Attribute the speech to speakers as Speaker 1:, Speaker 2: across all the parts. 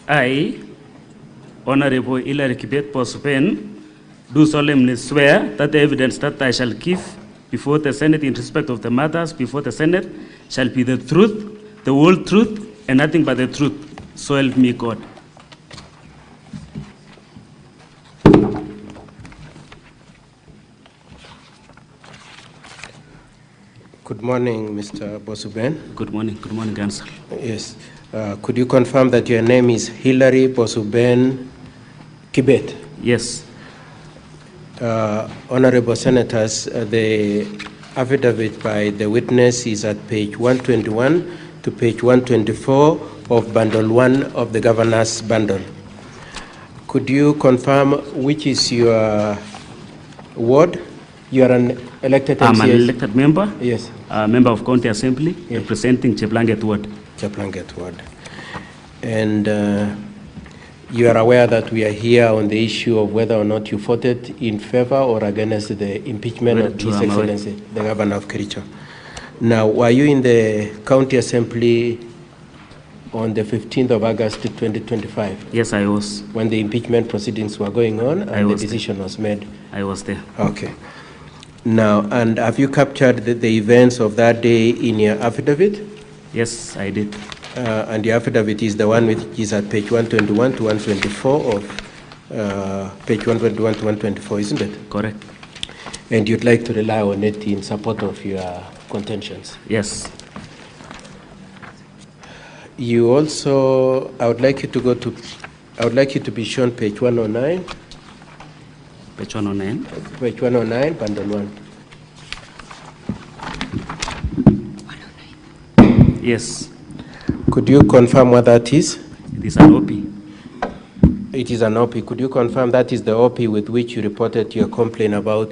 Speaker 1: I, Honorable Hilary Kibet Posupen, do solemnly swear that the evidence that I shall give before the Senate in respect of the matters before the Senate shall be the truth, the whole truth, and nothing but the truth. So help me God.
Speaker 2: Good morning, Mr. Bosuben.
Speaker 1: Good morning, Council.
Speaker 2: Yes. Could you confirm that your name is Hilary Bosuben Kibet?
Speaker 1: Yes.
Speaker 2: Honorable Senators, the affidavit by the witness is at page 121 to page 124 of bundle 1 of the governor's bundle. Could you confirm which is your ward? You are an elected MCA?
Speaker 1: I'm an elected member.
Speaker 2: Yes.
Speaker 1: Member of County Assembly, yes. Representing Cheplanget Ward.
Speaker 2: Cheplanget Ward. And you are aware that we are here on the issue of whether or not you voted in favor or against the impeachment of His Excellency, the Governor of Kericho. Now, were you in the County Assembly on the 15th of August 2025?
Speaker 1: Yes, I was.
Speaker 2: When the impeachment proceedings were going on and the decision was made?
Speaker 1: I was there.
Speaker 2: Okay. Now, and have you captured the events of that day in your affidavit?
Speaker 1: Yes, I did.
Speaker 2: And the affidavit is the one which is at page 121 to 124 of page 121 to 124, isn't it?
Speaker 1: Correct.
Speaker 2: And you'd like to rely on it in support of your contentions?
Speaker 1: Yes.
Speaker 2: You also, I would like you to be shown page 109.
Speaker 1: Page 109?
Speaker 2: Page 109, bundle 1.
Speaker 1: Yes.
Speaker 2: Could you confirm what that is?
Speaker 1: It is an OP.
Speaker 2: It is an OP. Could you confirm that is the OP with which you reported your complaint about?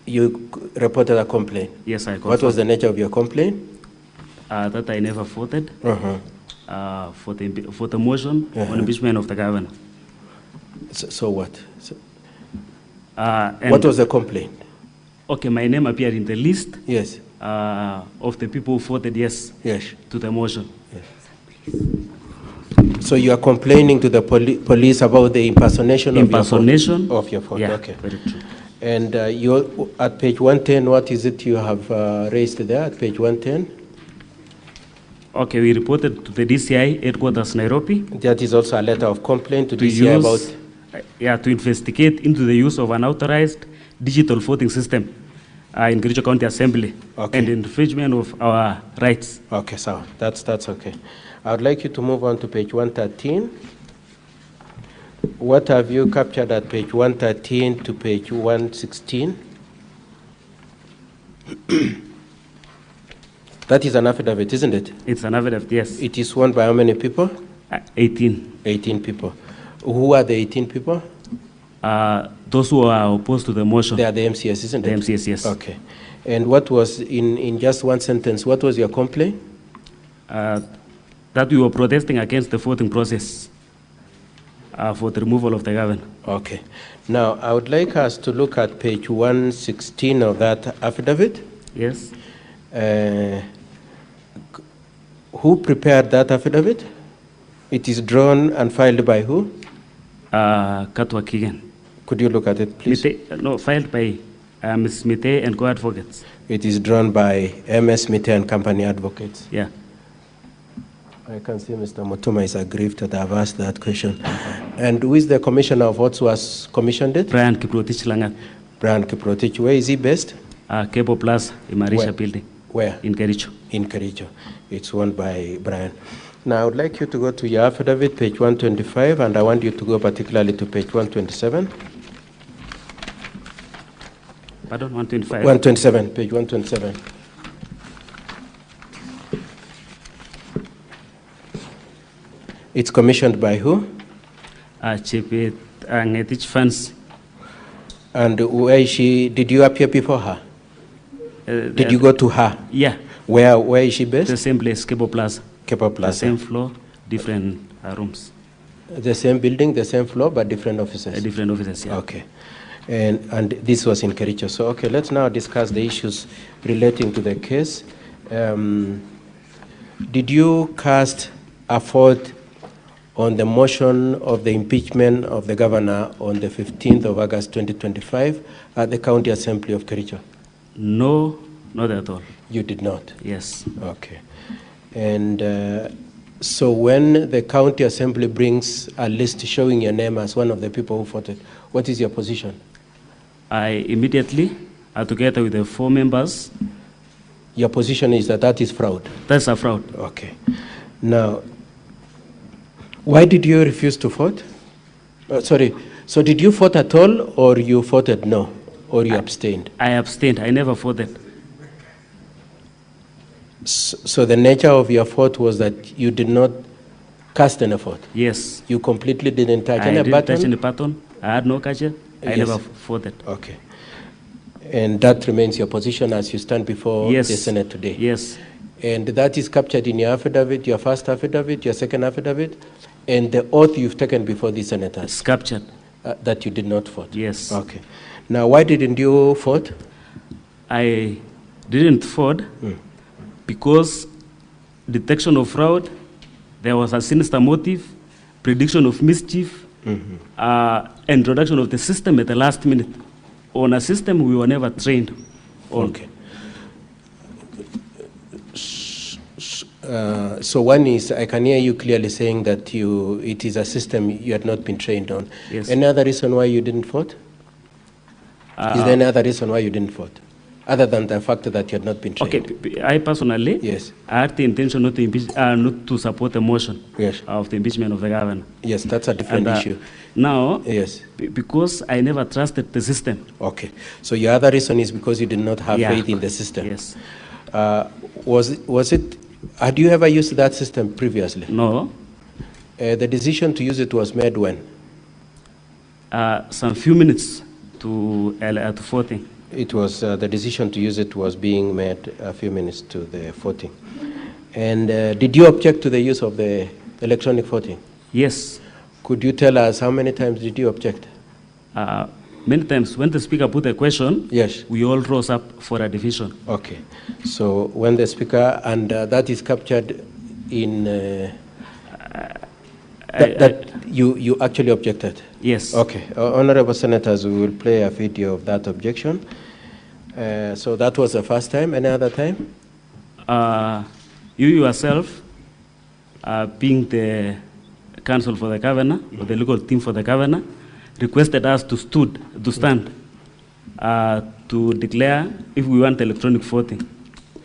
Speaker 2: You reported a complaint?
Speaker 1: Yes, I confirm.
Speaker 2: What was the nature of your complaint?
Speaker 1: That I never voted for the motion on impeachment of the governor.
Speaker 2: So what? What was the complaint?
Speaker 1: Okay, my name appeared in the list.
Speaker 2: Yes.
Speaker 1: Of the people who voted yes.
Speaker 2: Yes.
Speaker 1: To the motion.
Speaker 2: Yes. So you are complaining to the police about the impersonation of your vote?
Speaker 1: Yeah,
Speaker 2: okay.
Speaker 1: Very true.
Speaker 2: And you at page 110, what is it you have raised there at page 110?
Speaker 1: Okay, we reported to the DCI headquarters Nairobi.
Speaker 2: That is also a letter of complaint to DCI about?
Speaker 1: To investigate into the use of an authorized digital voting system in Kericho County Assembly and infringement of our rights.
Speaker 2: Okay, so that's okay. I would like you to move on to page 113. What have you captured at page 113 to page 116? That is an affidavit, isn't it?
Speaker 1: It's an affidavit, yes.
Speaker 2: It is sworn by how many people?
Speaker 1: 18.
Speaker 2: 18 people. Who are the 18 people?
Speaker 1: Those who are opposed to the motion.
Speaker 2: They are the MCAs, isn't it?
Speaker 1: The MCAs, yes.
Speaker 2: Okay. And what was, in just one sentence, what was your complaint?
Speaker 1: That we were protesting against the voting process for the removal of the governor.
Speaker 2: Okay. Now, I would like us to look at page 116 of that affidavit.
Speaker 1: Yes.
Speaker 2: Who prepared that affidavit? It is drawn and filed by who?
Speaker 1: Katwa Kigen.
Speaker 2: Could you look at it, please?
Speaker 1: Filed by Ms. Mutembei and co-advocates.
Speaker 2: It is drawn by MS Mutembei and company advocates.
Speaker 1: Yeah.
Speaker 2: I can see Mr. Mutuma is aggrieved that I've asked that question. And who is the commissioner of votes who has commissioned it?
Speaker 1: Brian Kiprotich Langat.
Speaker 2: Brian Kiprotich. Where is he based?
Speaker 1: Cable Plus, Imarisha Building.
Speaker 2: Where?
Speaker 1: In Kericho.
Speaker 2: In Kericho. It's owned by Brian. Now, I would like you to go to your affidavit, page 125, and I want you to go particularly to page 127.
Speaker 1: Pardon, 125?
Speaker 2: 127, page 127. It's commissioned by who?
Speaker 1: Chepet Ngetich Fans.
Speaker 2: And where is she? Did you appear before her? Did you go to her?
Speaker 1: Yeah.
Speaker 2: Where is she based?
Speaker 1: The same place, Cable Plaza.
Speaker 2: Cable Plaza.
Speaker 1: The same floor, different rooms.
Speaker 2: The same building, the same floor, but different offices?
Speaker 1: Different offices, yeah.
Speaker 2: Okay. And this was in Kericho. So, okay, let's now discuss the issues relating to the case. Did you cast a vote on the motion of the impeachment of the governor on the 15th of August 2025 at the County Assembly of Kericho?
Speaker 1: No, not at all.
Speaker 2: You did not?
Speaker 1: Yes.
Speaker 2: Okay. And so when the County Assembly brings a list showing your name as one of the people who voted, what is your position?
Speaker 1: I immediately, together with the 4 members.
Speaker 2: Your position is that that is fraud?
Speaker 1: That's a fraud.
Speaker 2: Okay. Now, why did you refuse to vote? Sorry, so did you vote at all, or you voted no, or you abstained?
Speaker 1: I abstained. I never voted.
Speaker 2: So the nature of your vote was that you did not cast any vote?
Speaker 1: Yes.
Speaker 2: You completely didn't touch any button?
Speaker 1: I didn't touch any button. I had no catcher. I
Speaker 2: Yes.
Speaker 1: never voted.
Speaker 2: Okay. And that remains your position as you stand before
Speaker 1: Yes.
Speaker 2: the Senate today?
Speaker 1: Yes.
Speaker 2: And that is captured in your affidavit, your first affidavit, your second affidavit, and the oath you've taken before the senators?
Speaker 1: It's captured.
Speaker 2: That you did not vote?
Speaker 1: Yes.
Speaker 2: Okay. Now, why didn't you vote?
Speaker 1: I didn't vote because detection of fraud, there was a sinister motive, prediction of mischief, introduction of the system at the last minute. On a system we were never trained on.
Speaker 2: Okay. So one is, I can hear you clearly saying that it is a system you had not been trained on.
Speaker 1: Yes.
Speaker 2: Any other reason why you didn't vote? Is there any other reason why you didn't vote? Other than the fact that you had not been trained?
Speaker 1: Okay, I personally,
Speaker 2: Yes.
Speaker 1: I had the intention not to impeach, not to support the motion
Speaker 2: Yes.
Speaker 1: of the impeachment of the governor.
Speaker 2: Yes, that's a different
Speaker 1: And,
Speaker 2: issue.
Speaker 1: Now,
Speaker 2: Yes.
Speaker 1: Because I never trusted the system.
Speaker 2: Okay. So your other reason is because you did not have
Speaker 1: Yeah.
Speaker 2: faith in the system.
Speaker 1: Yes.
Speaker 2: Was it, had you ever used that system previously?
Speaker 1: No.
Speaker 2: The decision to use it was made when?
Speaker 1: Some few minutes to voting.
Speaker 2: It was, the decision to use it was being made a few minutes to the voting. And did you object to the use of the electronic voting?
Speaker 1: Yes.
Speaker 2: Could you tell us how many times did you object?
Speaker 1: Many times when the speaker put a question,
Speaker 2: Yes.
Speaker 1: we all rose up for a division.
Speaker 2: Okay. So when the speaker, and that is captured in, you actually objected?
Speaker 1: Yes.
Speaker 2: Okay. Honorable Senators, we will play a video of that objection. So that was the first time. Any other time?
Speaker 1: You yourself, being the counsel for the governor, or the legal team for the governor, requested us to stand to declare if we want electronic voting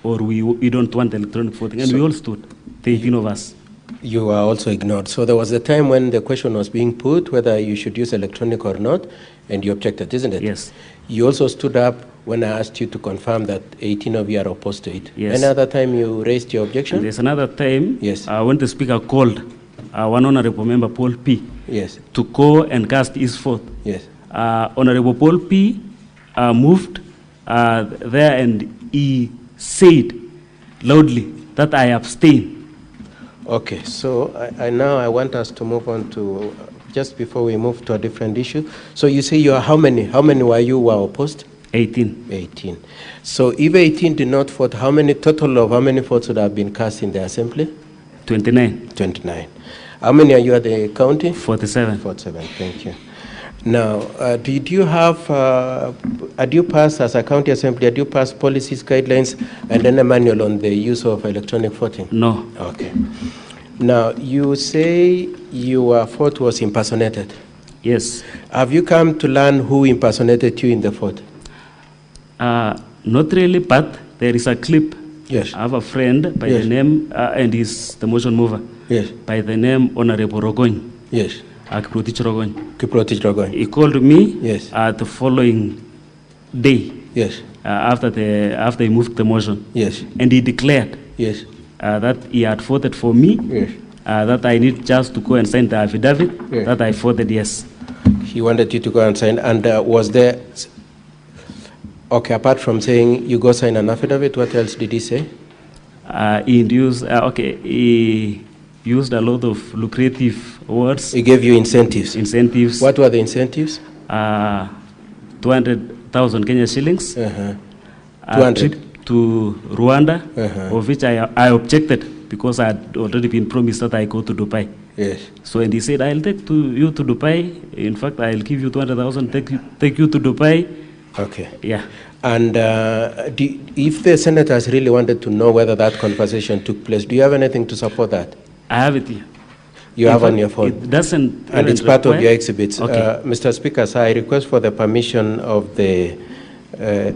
Speaker 1: or we don't want electronic voting. And
Speaker 2: So
Speaker 1: we all stood, the 18 of us.
Speaker 2: You were also ignored. So there was a time when the question was being put whether you should use electronic or not, and you objected, isn't it?
Speaker 1: Yes.
Speaker 2: You also stood up when I asked you to confirm that 18 of you are opposed to it.
Speaker 1: Yes.
Speaker 2: Any other time you raised your objection?
Speaker 1: And there's another time
Speaker 2: Yes.
Speaker 1: when the speaker called one honorable member, Paul P.,
Speaker 2: Yes.
Speaker 1: to go and cast his vote.
Speaker 2: Yes.
Speaker 1: Honorable Paul P. Moved there and he said loudly that I abstain.
Speaker 2: Okay, so now I want us to move on to, just before we move to a different issue. So you say you are how many? How many were opposed?
Speaker 1: 18.
Speaker 2: 18. So if 18 did not vote, how many votes would have been cast in the assembly?
Speaker 1: 29.
Speaker 2: 29. How many are you at the county?
Speaker 1: 47.
Speaker 2: 47, thank you. Now, did you pass, as a county assembly, did you pass policies, guidelines, and then a manual on the use of electronic voting?
Speaker 1: No.
Speaker 2: Okay. Now, you say your vote was impersonated.
Speaker 1: Yes.
Speaker 2: Have you come to learn who impersonated you in the vote?
Speaker 1: Not really, but there is a clip.
Speaker 2: Yes.
Speaker 1: I have a friend by
Speaker 2: Yes.
Speaker 1: the name, and he's the motion mover,
Speaker 2: Yes.
Speaker 1: by the name Honorable Rogony.
Speaker 2: Yes.
Speaker 1: Kiprotich Rogony.
Speaker 2: Kiprotich Rogony.
Speaker 1: He called me
Speaker 2: Yes.
Speaker 1: the following day
Speaker 2: Yes.
Speaker 1: after he moved the motion.
Speaker 2: Yes.
Speaker 1: And he declared
Speaker 2: Yes.
Speaker 1: that he had voted for me,
Speaker 2: Yes.
Speaker 1: that I need just to go and sign the affidavit,
Speaker 2: Yes.
Speaker 1: that I voted yes.
Speaker 2: He wanted you to go and sign, and was there, okay, apart from saying you go sign an affidavit, what else did he say?
Speaker 1: He used a lot of lucrative words.
Speaker 2: He gave you incentives.
Speaker 1: Incentives.
Speaker 2: What were the incentives?
Speaker 1: 200,000 Kenya shillings.
Speaker 2: 200.
Speaker 1: Trip to Rwanda,
Speaker 2: Uh-huh.
Speaker 1: of which I objected because I had already been promised that I go to Dubai.
Speaker 2: Yes.
Speaker 1: So and he said, I'll take you to Dubai. In fact, I'll give you 200,000. Take you to Dubai.
Speaker 2: Okay.
Speaker 1: Yeah.
Speaker 2: And if the senators really wanted to know whether that conversation took place, do you have anything to support that?
Speaker 1: I have it here.
Speaker 2: You have on your phone?
Speaker 1: It doesn't.
Speaker 2: And it's part of your exhibits.
Speaker 1: Okay.
Speaker 2: Mr. Speaker, sir, I request for the permission of the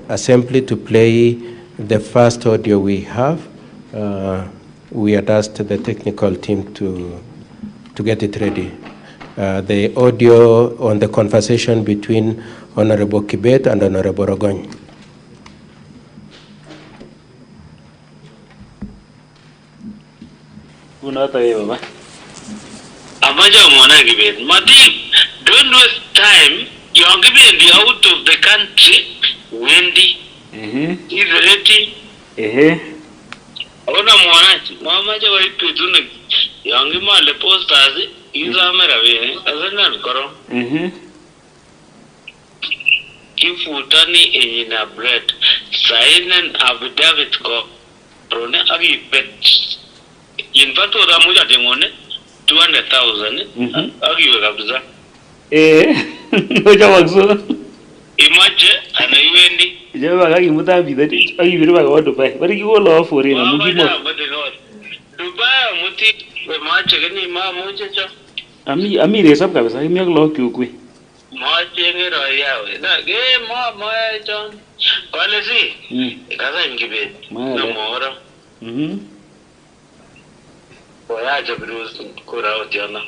Speaker 2: Assembly to play the first audio we have. We had asked the technical team to get it ready. The audio on the conversation between Honorable Kibet and Honorable Ogony.
Speaker 3: Don't waste time. You're giving the out of the country. Wendy. Is ready. Ona mwanachi. Mamaja wa ipi tuna. Yangi male posters. Iza merawe. Azana nkoro. Kifutani ina bread. Sign affidavit ko. Rone agi pet. In fact, oda moja demone 200,000. Agi we kabisa.
Speaker 1: Oja wakso.
Speaker 3: Imaje ana iwendi.
Speaker 1: Jawa kaki Mutembei that agi biri baga Dubai. Bari kiwo law for ina mukimo.
Speaker 3: Dubai muti we mache kani ma moja cha.
Speaker 1: Ami resap kabisa. Kimi ak law kyukwe.
Speaker 3: Mache ngero yawe. Na ge ma cha. Wale si. Kaza ngibe. Na mora. Oya jabru kura otiana.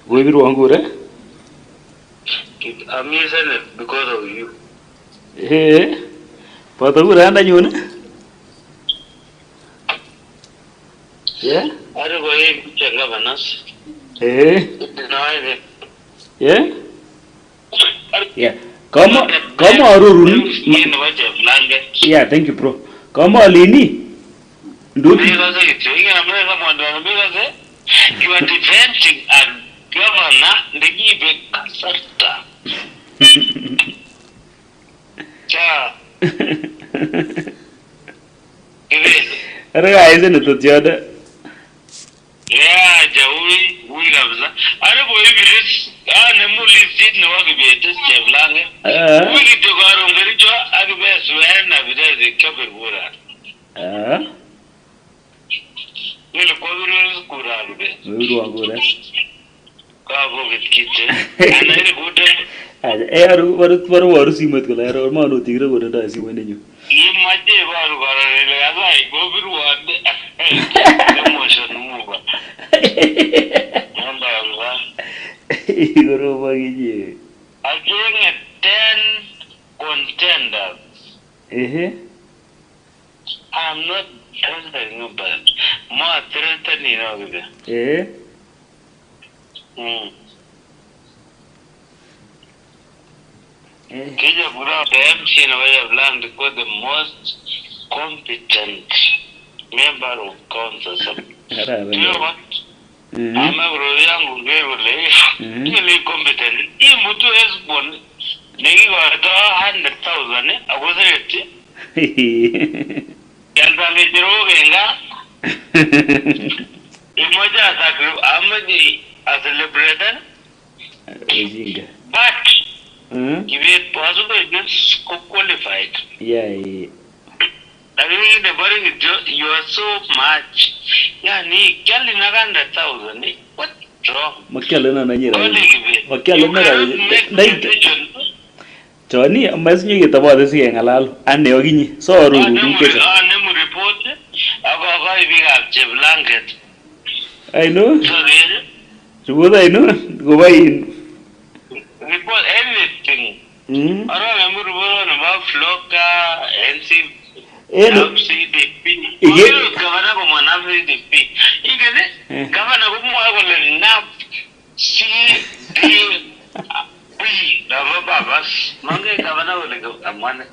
Speaker 1: Go biru angure?
Speaker 3: I'm using it because of you.
Speaker 1: Pata kura anda nyone? Yeah?
Speaker 3: I don't go in to governors. Deny it.
Speaker 1: Yeah? Yeah. Come on, yeah, thank you, bro. Come on, Lini.
Speaker 3: You are defending a governor, the give Kasarta. Cha.
Speaker 1: Isn't it the other?
Speaker 3: Yeah, Jawi, we have that. I don't believe it is. I'm a multi no aggravated, Javlang. We get to go on very job, I will swear, I will the cover water. Will cover Kurabe.
Speaker 1: We will go there.
Speaker 3: Cover with kitchen. And I would
Speaker 1: air what see with the air or man who tigre would die when you.
Speaker 3: You might be go motion move.
Speaker 1: You're over here.
Speaker 3: Again, 10 contenders. I'm not telling you, but more threatening over there. Kenya Bura, the MC in a way of land, because the most competent member of council. Do you know what? I'm a young girl, really competent. If Mutu has won, they got 100,000. I wasn't it. As a liberator, but if it possible, it's qualified.
Speaker 1: Yeah.
Speaker 3: I mean, the body you are so much. Yeah, ni kelly 100,000. What wrong?
Speaker 1: Makelena Nanyira. Makelena. Johnny, I'm messing you about this year, Alal, and Neogini. So, report. Blanket. I know. So, what I know, go by in.
Speaker 3: Report everything. I remember about Floka, NC. CDP. Governor Commonwealth CDP. Governor Commonwealth NAP CDP. Babas. Mange Governor will go. Amane.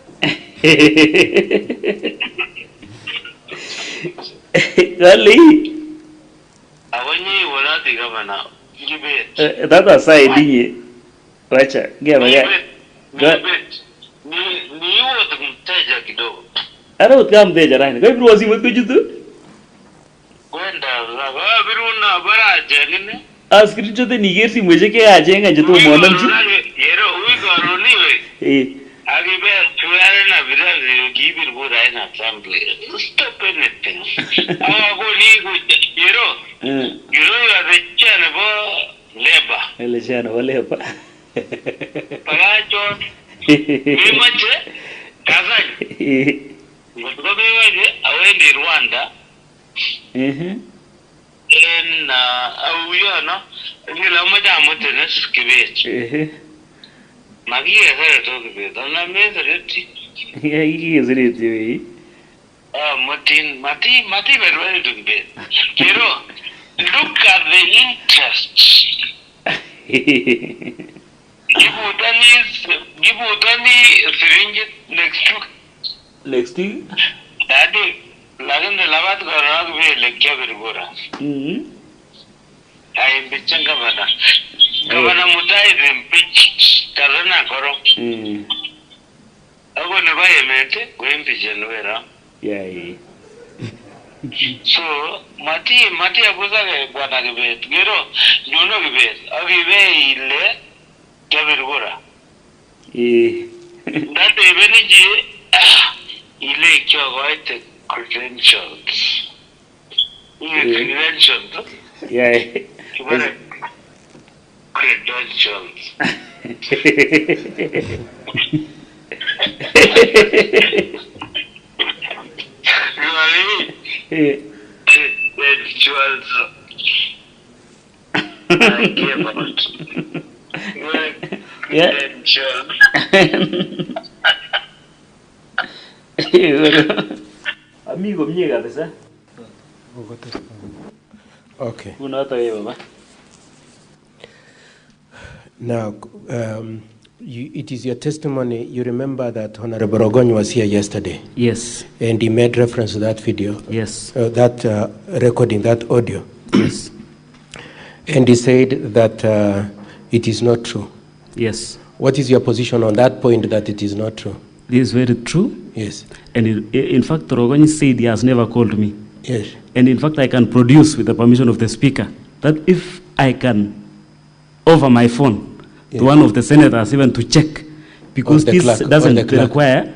Speaker 1: Gali.
Speaker 3: Awani wala the governor. Give it.
Speaker 1: That aside, dingy. Wacha. Give it. Ni wote mteja kidogo.
Speaker 2: Ara utkam deja rain. Kai bro asim ko jutu.
Speaker 3: kwenda la biruna baraje ngine
Speaker 1: screenshot ni gesi mweje ke ajenga je to monamchi
Speaker 3: yero uigoro niwe agibe tuare na birazi gibir burai na assembly stop anything ago ni go yero ya de chane bo leba
Speaker 1: ele chane bo leba
Speaker 3: pagacho ni mache kazani ngobe waje awendi Rwanda en auyo no ngila moja mutene skibech magie sare to kibet na mezereti
Speaker 1: ya iki zereti we
Speaker 3: mati berwari to kibet pero look at the interest gibutani syringe next week dadi lagan de labat garag be lekya bergora ay bichanga bana governor mutahi impeach koro ago ne baye mente go impeach nowera so mati abuza ke bwana kibet gero jono kibet agibe ile kyabergora date beniji ile kyogoite credentials. Credentials. Credentials. Credentials. I came out. Credentials.
Speaker 1: Amigo mie kabisa.
Speaker 2: Okay.
Speaker 1: Unata wewe baba.
Speaker 2: Now, it is your testimony. You remember that Honorable Ogony was here yesterday.
Speaker 1: Yes.
Speaker 2: And he made reference to that video.
Speaker 1: Yes.
Speaker 2: That recording, that audio.
Speaker 1: Yes.
Speaker 2: And he said that it is not true.
Speaker 1: Yes.
Speaker 2: What is your position on that point that it is not true?
Speaker 1: This is very true.
Speaker 2: Yes.
Speaker 1: And in fact, Ogony said he has never called me.
Speaker 2: Yes.
Speaker 1: And in fact, I can produce, with the permission of the speaker, that if I can offer my phone to one of the senators even to check, because this doesn't require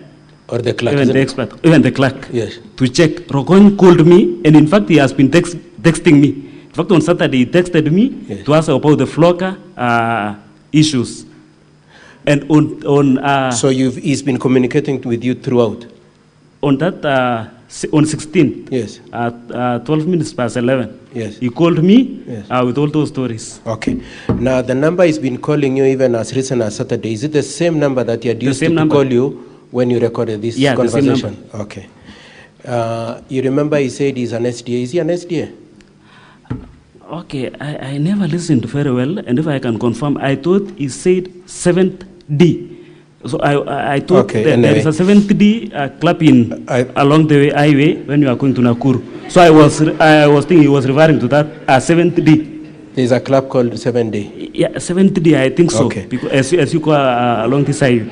Speaker 2: or the clerk,
Speaker 1: even the expert, even the clerk,
Speaker 2: yes,
Speaker 1: to check. Ogony called me, and in fact, he has been texting me. In fact, on Saturday, he texted me
Speaker 2: yes,
Speaker 1: to ask about the flocker issues. And
Speaker 2: so he's been communicating with you throughout?
Speaker 1: On that, on 16th,
Speaker 2: yes,
Speaker 1: 12 minutes past 11,
Speaker 2: yes,
Speaker 1: he called me,
Speaker 2: yes,
Speaker 1: with all those stories.
Speaker 2: Okay. Now, the number he's been calling you even as recent as Saturday, is it the same number that he had used to call you when you recorded this conversation?
Speaker 1: The same number.
Speaker 2: Okay. You remember he said he's an SDA. Is he an SDA?
Speaker 1: Okay, I never listened very well, and if I can confirm, I thought he said 7th D. So I thought that anyway, there is a 7th D clapping along the highway when you are going to Nakuru. So I was thinking he was referring to that 7th D.
Speaker 2: There is a club called 7D.
Speaker 1: Yeah, 7th D, I think so.
Speaker 2: Okay.
Speaker 1: Because as you go along this highway.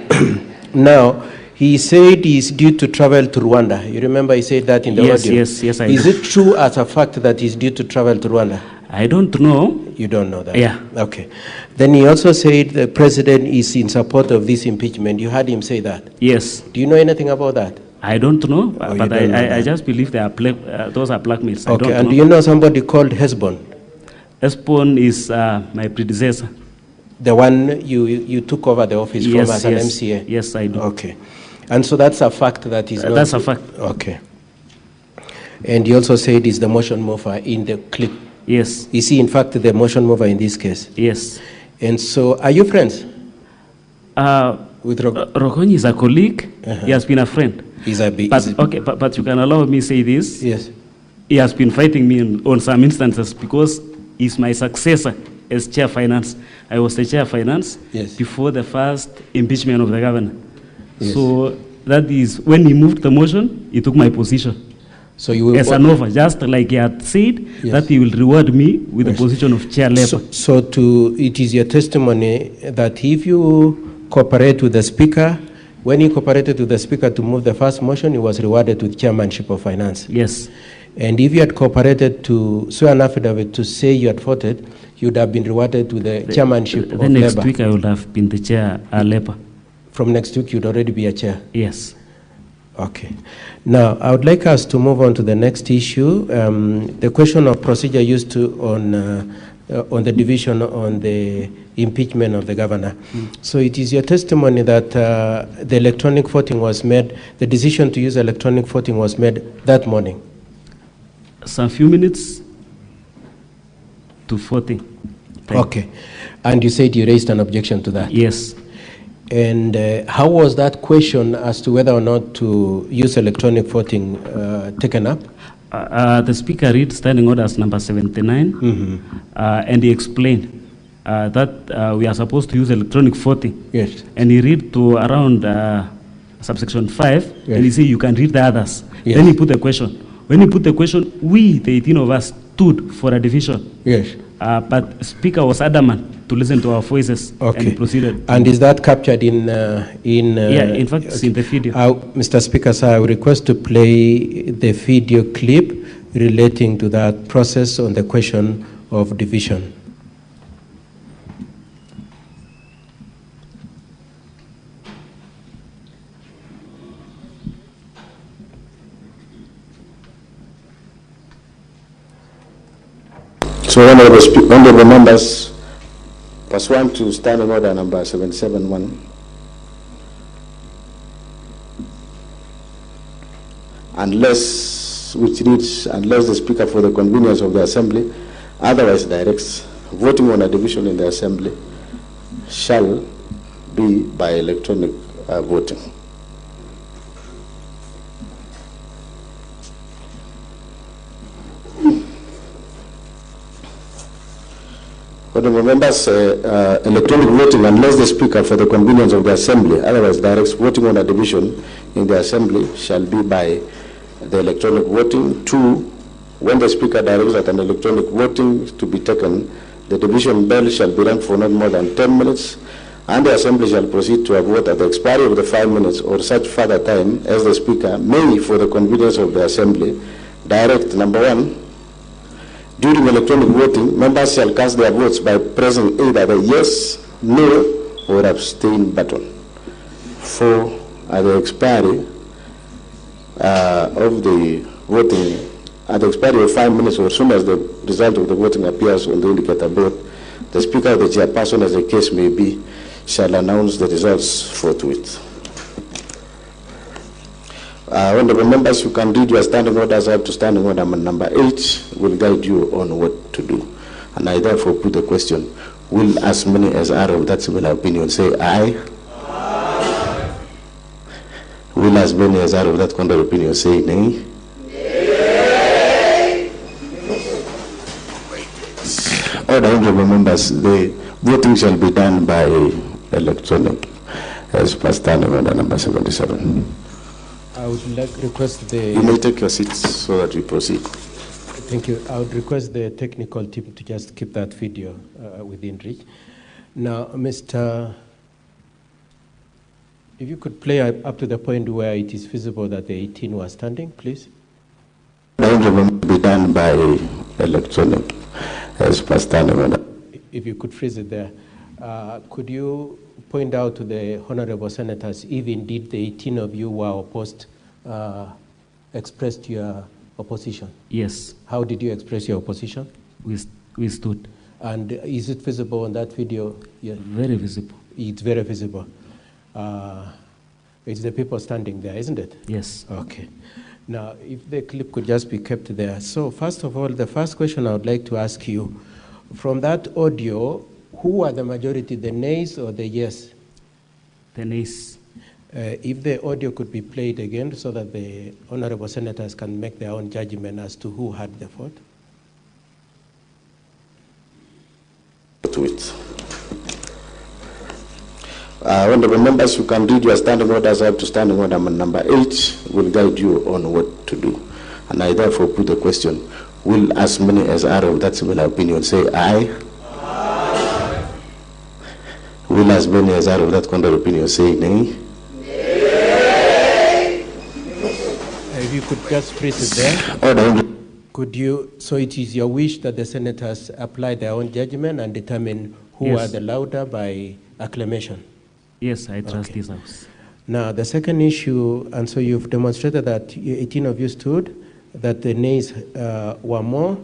Speaker 2: Now, he said he's due to travel to Rwanda. You remember he said that in the audio?
Speaker 1: Yes, I
Speaker 2: Is it true as a fact that he's due to travel to Rwanda?
Speaker 1: I don't know.
Speaker 2: You don't know that?
Speaker 1: Yeah.
Speaker 2: Okay. Then he also said the president is in support of this impeachment. You heard him say that?
Speaker 1: Yes.
Speaker 2: Do you know anything about that?
Speaker 1: I don't know, but I just believe they are those are blackmails.
Speaker 2: Okay, and do you know somebody called Hesbon?
Speaker 1: Hesbon is my predecessor.
Speaker 2: The one you took over the office from as an MCA?
Speaker 1: Yes, I do.
Speaker 2: Okay. And so that's a fact that is not...
Speaker 1: That's a fact.
Speaker 2: Okay. And he also said he's the motion mover in the clip.
Speaker 1: Yes.
Speaker 2: Is he in fact the motion mover in this case?
Speaker 1: Yes.
Speaker 2: And so, are you friends? With
Speaker 1: Ogony is a colleague. He has been a friend. But you can allow me say this.
Speaker 2: Yes.
Speaker 1: He has been fighting me on some instances because he's my successor as chair finance. I was the chair finance before the first impeachment of the governor. Yes. So that is when he moved the motion, he took my position.
Speaker 2: So you will
Speaker 1: as an offer, just like he had said that he will reward me with the position of chair level.
Speaker 2: So it is your testimony that if you cooperate with the speaker, when he cooperated with the speaker to move the first motion, he was rewarded with chairmanship of finance.
Speaker 1: Yes.
Speaker 2: And if you had cooperated to swear an affidavit to say you had voted, you would have been rewarded with the chairmanship of Labour.
Speaker 1: Next week I would have been the chair Labour.
Speaker 2: From next week you'd already be a chair?
Speaker 1: Yes.
Speaker 2: Okay. Now, I would like us to move on to the next issue. The question of procedure used to on the division on the impeachment of the governor. So it is your testimony that the electronic voting was made, the decision to use electronic voting was made that morning?
Speaker 1: Some few minutes to 40.
Speaker 2: Okay. And you said you raised an objection to that?
Speaker 1: Yes.
Speaker 2: And how was that question as to whether or not to use electronic voting taken up?
Speaker 1: The speaker read standing orders number 79, and he explained that we are supposed to use electronic voting.
Speaker 2: Yes.
Speaker 1: And he read to around subsection 5, yes. And he said you can read the others. Yes. Then he put the question. When he put the question, we, the 18 of us, stood for a division.
Speaker 2: Yes.
Speaker 1: But the speaker was adamant to listen to our voices,
Speaker 2: okay.
Speaker 1: And proceeded.
Speaker 2: And is that captured in
Speaker 1: yeah, in fact, it's in the video.
Speaker 2: Mr. Speaker, sir, I would request to play the video clip relating to that process on the question of division.
Speaker 4: So, honorable members, pursuant to standing order number 771, unless the speaker, for the convenience of the assembly, otherwise directs, voting on a division in the assembly shall be by electronic voting. Honorable members, electronic voting, unless the speaker, for the convenience of the assembly, otherwise directs, voting on a division in the assembly shall be by the electronic voting. 2, when the speaker directs that an electronic voting to be taken, the division bell shall be rung for not more than 10 minutes, and the assembly shall proceed to a vote at the expiry of the 5 minutes or such further time as the speaker may, for the convenience of the assembly, direct. Number 1, during electronic voting, members shall cast their votes by pressing either the yes, no, or abstain button. 4, at the expiry of the voting, at the expiry of 5 minutes or as soon as the result of the voting appears on the indicator board, the speaker or the chairperson, as the case may be, shall announce the results forthwith. Honorable members, you can read your standing orders up to standing order number 8 will guide you on what to do. And I therefore put the question, will as many as are of that similar opinion say aye? Aye. Will as many as are of that contrary opinion say nay? Nay. All honorable members, the voting shall be done by electronic as per standing order number 77.
Speaker 2: I would like to request the...
Speaker 4: You may take your seats so that we proceed.
Speaker 2: Thank you. I would request the technical team to just keep that video within reach. Now, Mr. If you could play up to the point where it is feasible that the 18 were standing, please.
Speaker 4: The will be done by electronic as per standing order.
Speaker 2: If you could freeze it there. Could you point out to the honorable senators if indeed the 18 of you were opposed, expressed your opposition?
Speaker 1: Yes.
Speaker 2: How did you express your opposition?
Speaker 1: We stood.
Speaker 2: And is it visible on that video? Yeah.
Speaker 1: Very visible.
Speaker 2: It's very visible. It's the people standing there, isn't it?
Speaker 1: Yes.
Speaker 2: Okay. Now, if the clip could just be kept there. So, first of all, the first question I would like to ask you, from that audio, who are the majority, the nays or the yes?
Speaker 1: The nays.
Speaker 2: If the audio could be played again so that the honorable senators can make their own judgment as to who had the vote.
Speaker 4: Honorable members, you can read your standing orders up to standing order number 8 will guide you on what to do. And I therefore put the question, will as many as are of that similar opinion say aye? Aye. Will as many as are of that contrary opinion say nay? Nay.
Speaker 2: If you could just freeze it there. Could you, so it is your wish that the senators apply their own judgment and determine who are the louder by acclamation?
Speaker 1: Yes, I trust this House.
Speaker 2: Now, the second issue, and so you've demonstrated that 18 of you stood, that the nays were more.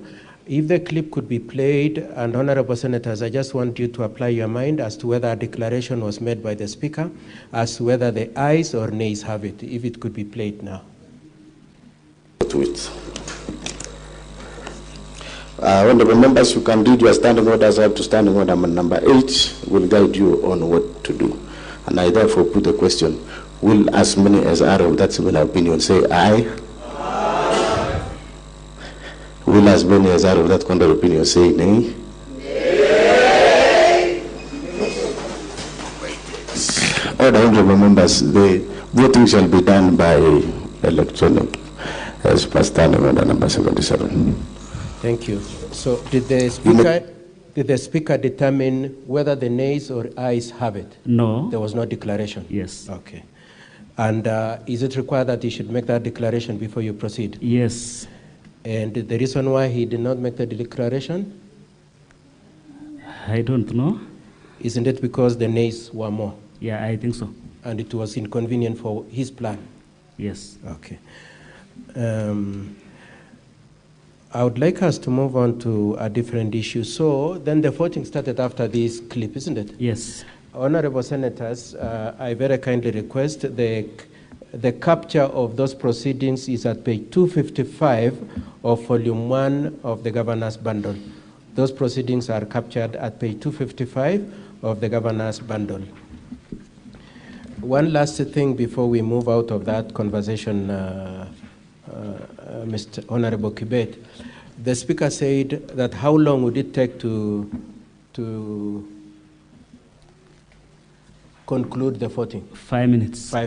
Speaker 2: If the clip could be played, and honorable senators, I just want you to apply your mind as to whether a declaration was made by the speaker, as to whether the ayes or nays have it, if it could be played now.
Speaker 4: To it. Honorable members, you can read your standing orders up to standing order number 8 will guide you on what to do. And I therefore put the question, will as many as are of that similar opinion say aye? Aye. Will as many as are of that contrary opinion say nay? Nay. Honorable members, the voting shall be done by electronic as per standing order number 77.
Speaker 2: Thank you. So did the speaker determine whether the nays or ayes have it?
Speaker 1: No.
Speaker 2: There was no declaration?
Speaker 1: Yes.
Speaker 2: Okay. And is it required that he should make that declaration before you proceed?
Speaker 1: Yes.
Speaker 2: And the reason why he did not make the declaration?
Speaker 1: I don't know.
Speaker 2: Isn't it because the nays were more?
Speaker 1: Yeah, I think so.
Speaker 2: And it was inconvenient for his plan?
Speaker 1: Yes.
Speaker 2: Okay. I would like us to move on to a different issue. So then the voting started after this clip, isn't it?
Speaker 1: Yes.
Speaker 2: Honorable senators, I very kindly request the capture of those proceedings is at page 255 of volume 1 of the governor's bundle. Those proceedings are captured at page 255 of the governor's bundle. One last thing before we move out of that conversation, Mr. Honorable Kibet. The speaker said that how long would it take to conclude the voting?
Speaker 1: 5 minutes.